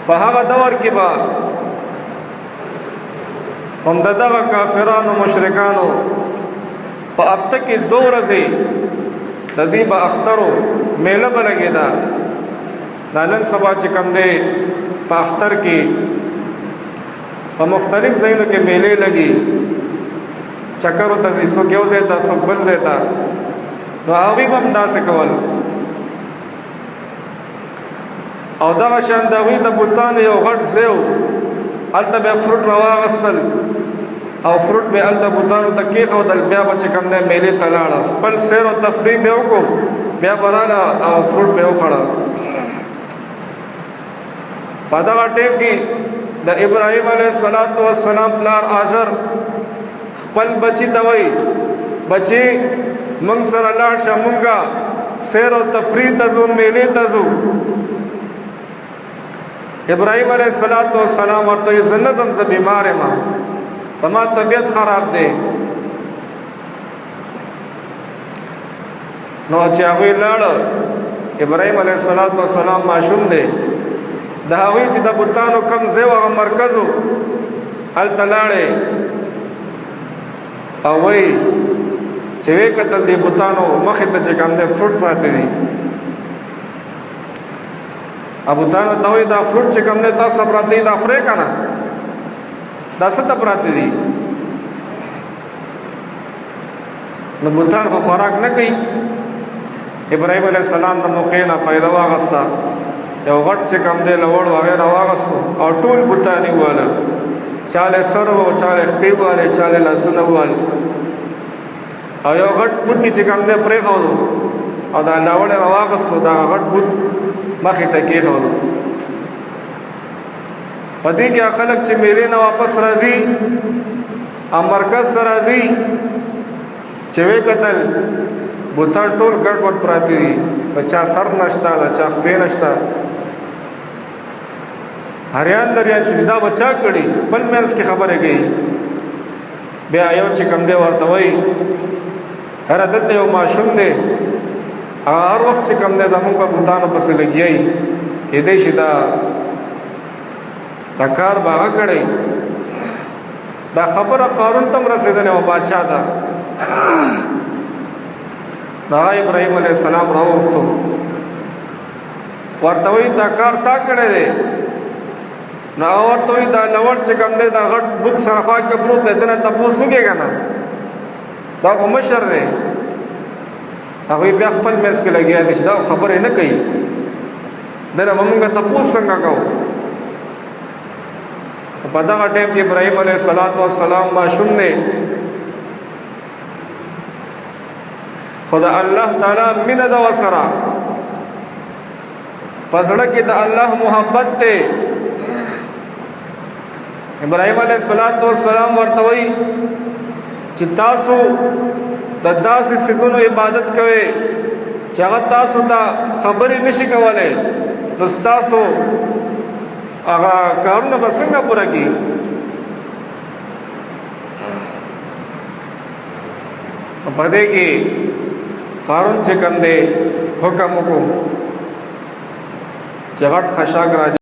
په هغه دور کې به هم دغه کافرانو مشرکانو په هفته کې 2 ورځې د دې به اخترو میله به لګېده. دا نن سبا چې کوم دی په اختر کې په مختلف ځایونو کې میلې لګي، چکر ورته ځي، څوک یو ځای ته څوک بل ځای ته، نو هغوی به هم داسې کول. او دغه شان د هغوی د بوتانو یو غټ ځای و، هلته به فروټ راواغېستل او فروټ به هلته بوتانو ته کېښودل، بیا به چې کوم دی میلې ته لاړه، خپل سیر او تفریح به وکړو، بیا به راله او فروټ به وخوړه. په دغه ټیم کې د ابراهیم علیه السلام پلار آزر خپل بچی ته وایي بچی موږ سره لاړ شه، مونږه سیر او تفریح ته ځو، میلې ته ځو. ابراهیم علیه السلام ورته وایي زه نه ځم، زه بیمار یم، زما طبیعت خراب دی. نو چې هغوی لاړه، ابراهیم علیه السلام ماشوم دی، د هغوی چې د بوتانو کم ځای و هغه مرکز و، هلته لاړې او وایي چې ویې کتل دې بوتانو مخې ته چې کوم دی فروټ پراته دي. بوتانو ته وایي دا فروټ چې کوم دی تاسو پراته دي دا خورئ که نه، دا څه ته پراته دي؟ نو بوتان خو خوراک نه کوي. ابراهیم علیه السلام د موقع نه فایده واخیسته، یو غټ چې کوم دی لوړ و هغې راواغېستو او ټول بوتان یې ووهله، چاله سر و، چاله خپې ووهلې، چاله لاسونه ووهل، او یو غټ بوت چې کوم دی پرېښودو او دا لوړ یې راواغېستو، دا غټ بوت مخې ته کېښودو. په دې کې خلک چې میلې نه واپس راځي او مرکز ته راځي، چې ویې کتل بوتان ټول ګډ وډ پراته دي، د چا سر نشته، د چا خپې نشته. حیران دریان شو چې دا به چا کړي، خپل منځ کې خبرې کوي. بیا یو چې کوم دی ورته وایي هره دلته یو ماشوم دی، هر وخت چې کوم دی زمونږ په بوتانو پسې لګیایي، کېدای شي دا کار به هغه کړی. دا خبره قارون ته هم رسېدلې وه، بادشاه ته. دا ابراهیم علیه السلام راوغوښتو، ورته وایي دا کار تا کړی دی؟ نو هغه ورته وایي دا لوړ چې کوم دی دا غټ بوت سره خوا کې پروت دی، ده نه تپوس وکړې که نه، دا خو مشر دی. هغوی بیا خپل منځ کې لګیا دي چې دا خبرې نه کوي، ده نه به مونږ تپوس څنګه کوو؟ په دغه ټایم کې ابراهیم علیه السلام ماشوم دی، خو د الله تعالی مینه ده ورسره، په زړه کې د الله محبت دی. ابراهیم علیه السلام ورته وایي چې تاسو د داسې څیزونو عبادت کوئ چې هغه تاسو ته خبرې نشي کولی، نو ستاسو هغه کارونه به څنګه پوره کړي؟ په دې کې قارون چې کوم دی حکم وکړو چې غټ خشاک راځي.